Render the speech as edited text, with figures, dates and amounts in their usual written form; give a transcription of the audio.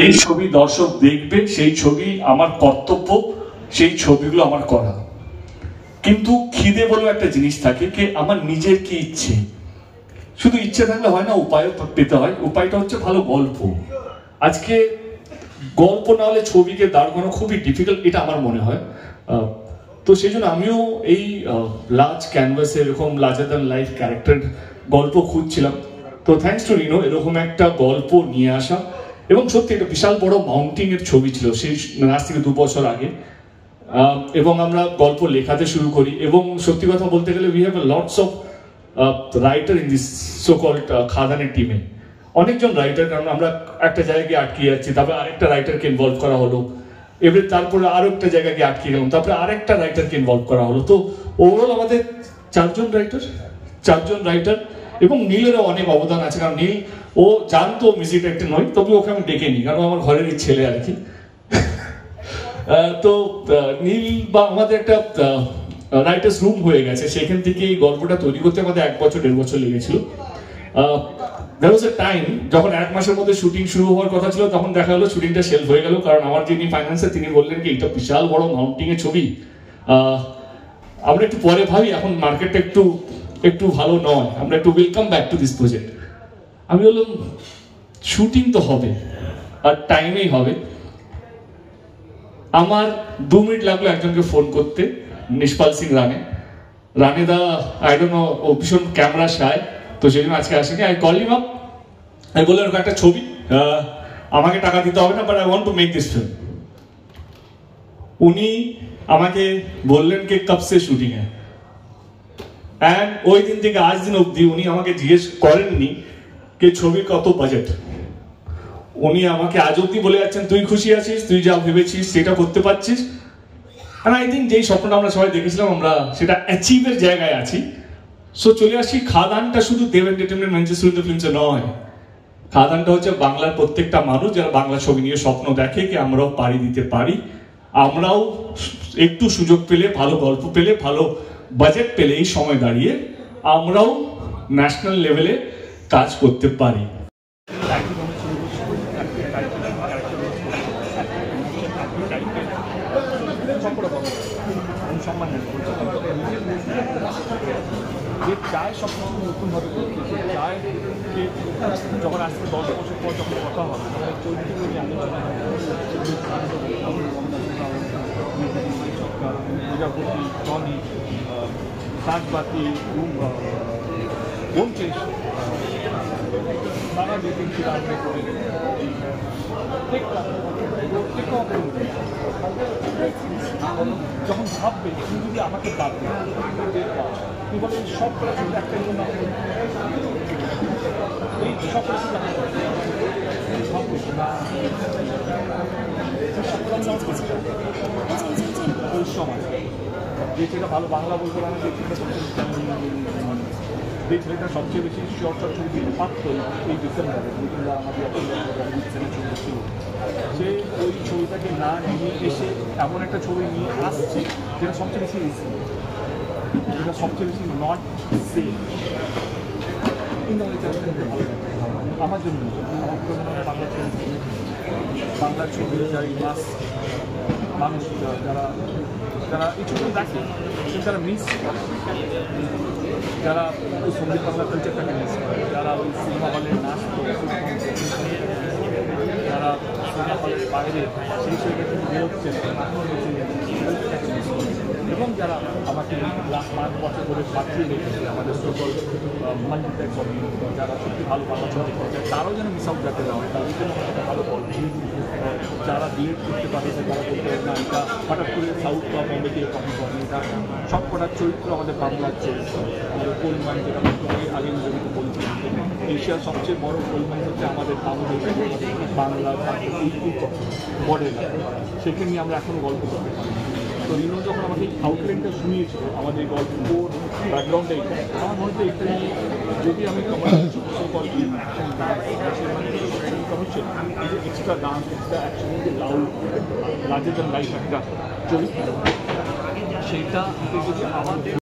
এই ছবি দর্শক দেখবে, সেই ছবি আমার কর্তব্য, সেই ছবিগুলো আমার করা। কিন্তু খিদে বলে একটা জিনিস থাকে, কি আমার নিজের কি ইচ্ছে, শুধু ইচ্ছে থাকলে হয় না, উপায়ও পেতে হয়। উপায়টা হচ্ছে ভালো গল্প। আজকে গল্প না হলে ছবিকে দাঁড় করানো খুবই ডিফিকাল্ট, এটা আমার মনে হয়। তো সেই জন্য আমিও এই লার্জ ক্যানভাসে এরকম লার্জার দ্যান লাইফ ক্যারেক্টার গল্প খুঁজছিলাম। তো থ্যাঙ্কস টু রিনো এরকম একটা গল্প নিয়ে আসা, এবং সত্যি একটা বিশাল বড় মাউন্টিং এর ছবি ছিল সেই আজ থেকে 2 বছর আগে। এবং আমরা গল্প লেখাতে শুরু করি, এবং সত্যি কথা বলতে গেলে we have lots of writer in this so called খাদানের টিমে। অনেকজন রাইটার, কারণ আমরা একটা জায়গায় আটকে যাচ্ছি, তারপরে আরেকটা রাইটারকে ইনভলভ করা হলো, এবারে তারপরে আরো একটা জায়গায় গিয়ে আটকে গেলাম, তারপরে আরেকটা রাইটারকে ইনভলভ করা হলো। তো ওভারঅল আমাদের 4 জন রাইটার, এবং নীলেরও অনেক অবদান আছে, কারণ নীল ও জানতো মিউজিক ডাইরেক্টর নয়, তবে ওকে আমি ডেকে নিই, কারণ আমার ঘরেরই ছেলে আর কি। তো নীল বা আমাদের একটা রাইটার্স রুম হয়ে গেছে, সেখান থেকে এই গল্পটা তৈরি করতে আমাদের 1 বছর 1.5 বছর লেগেছিল। there was a time যখন 1 মাসের মধ্যে শুটিং শুরু হওয়ার কথা ছিল, তখন দেখা হলো শুটিংটা শেলফ হয়ে গেল, কারণ আমার যিনি ফাইন্যান্সার তিনি বললেন কি এটা বিশাল বড় মাউন্টিং এর ছবি, আমরা একটু পরে ভাবি, এখন মার্কেটটা একটু ভালো নয়, আমরা একটু welcome back to this project. আমি বললাম শুটিং তো হবে, আর টাইমেই হবে। আমার 2 মিনিট লাগলো একজনকে ফোন করতে, Nishpal Singh Raneda, I don't know, ও ভীষণ ক্যামেরা শায়, তো সেই জন্য আজকে আসেনি। আই কল হিম আপ, আমি বললাম এরকম একটা ছবি, আমাকে টাকা দিতে হবে না, but I want to make this film. উনি আমাকে বললেন কি কব সে শুটিং হ্যায়, এন্ড ওই দিন থেকে আজ দিন অবধি উনি আমাকে জিজ্ঞেস করেননি যে ছবির কত বাজেট। উনি আমাকে আজ অব্দি বলে যাচ্ছেন তুই খুশি আছিস, তুই যা ভেবেছিস সেটা করতে পারছিস। আর আই থিঙ্ক যেই স্বপ্নটা আমরা সবাই দেখেছিলাম, আমরা সেটা অ্যাচিভের জায়গায় আছি। সো চলে আসি, খাদানটা শুধু দেব এন্টারটেইনমেন্ট ম্যানচেস্টার ফিল্মসে নয়, খাদানটা হচ্ছে বাংলার প্রত্যেকটা মানুষ যারা বাংলা ছবি নিয়ে স্বপ্ন দেখে, কি আমরাও পাড়ি দিতে পারি, আমরাও একটু সুযোগ পেলে, ভালো গল্প পেলে, ভালো বাজেট পেলে, এই সময় দাঁড়িয়ে আমরাও ন্যাশনাল লেভেলে কাজ করতে পারি। যে চায় সব কিছু নতুনভাবে করতে, সে চায় যে যখন আজকে 10 বছর পর যখন কথা হবে, তখন এই চরিত্রগুলো নিয়ে আলোচনা প্রজাপতি, টনি, সাজবাতি, ব্যোমকেশ, নানা মিটিং ছিল আগে করে যখন ভাববে তুমি যদি আমাকে বাদ দেয়, তুই বলে সব করা ছিল একটা জন্য, এই সব করা ছিল ওই সময় যে ছেলেটা ভালো বাংলা বলতে পারে, যে ছেলেটা সবচেয়ে বেশি শর্ট ছবি দিতে পারত এই ডিসেম্বরে, আমাদের ছবি ছিল, সে ওই ছবিটাকে না নিয়ে এসে এমন একটা ছবি নিয়ে আসছে যেটা সবচেয়ে বেশি রিস্কি, যেটা সবচেয়ে বেশি নট সেফ। কিন্তু আমার জন্য আমার বাংলার ছবি যারা মাস মানুষ, যারা এই ছবি দেখে তারা মিস করে, যারা ওই সঙ্গীত বাংলা কালচারটাকে মিস করে, যারা ওই সিনেমা হলের নাচ করে, যারা সিনেমা হলের বাইরে সেই ছবিটা কিন্তু বেরোচ্ছে, এবং যারা আমাকে লাস্ট 5 বছর ধরে পাঠিয়ে রেখেছে আমাদের সকল মাল্টিপ্লেক ছবি, যারা সত্যি ভালো বাংলা ছবি করছে, তারাও যেন মিস আউট যাতে না হয়, তাদের জন্য একটা ভালো গল্প, যারা ডিলেট করতে পারে, যারা করতে পারে না, এটা হঠাৎ করে সাউথ বা বম্বে দিয়ে কপি করে, এটা সব কটার চরিত্র আমাদের বাংলার চরিত্র। আমাদের কোল মাইন, যেটা আগে জমিতে বলছি, এশিয়ার সবচেয়ে বড় কোল মাইন হচ্ছে আমাদের বাংলার বর্ডার, সেখানে নিয়ে আমরা এখনও গল্প করতে পারি। তো রিনো যখন আমাকে এই আউটলাইনটা শুনিয়েছিল, আমাদের গল্প ব্যাকগ্রাউন্ডে, আমার মনে হচ্ছে এটা নিয়ে যদি আমি হচ্ছে extra dance, extra action, loud larger than life একটা চরিত্র, সেইটা যদি আমাদের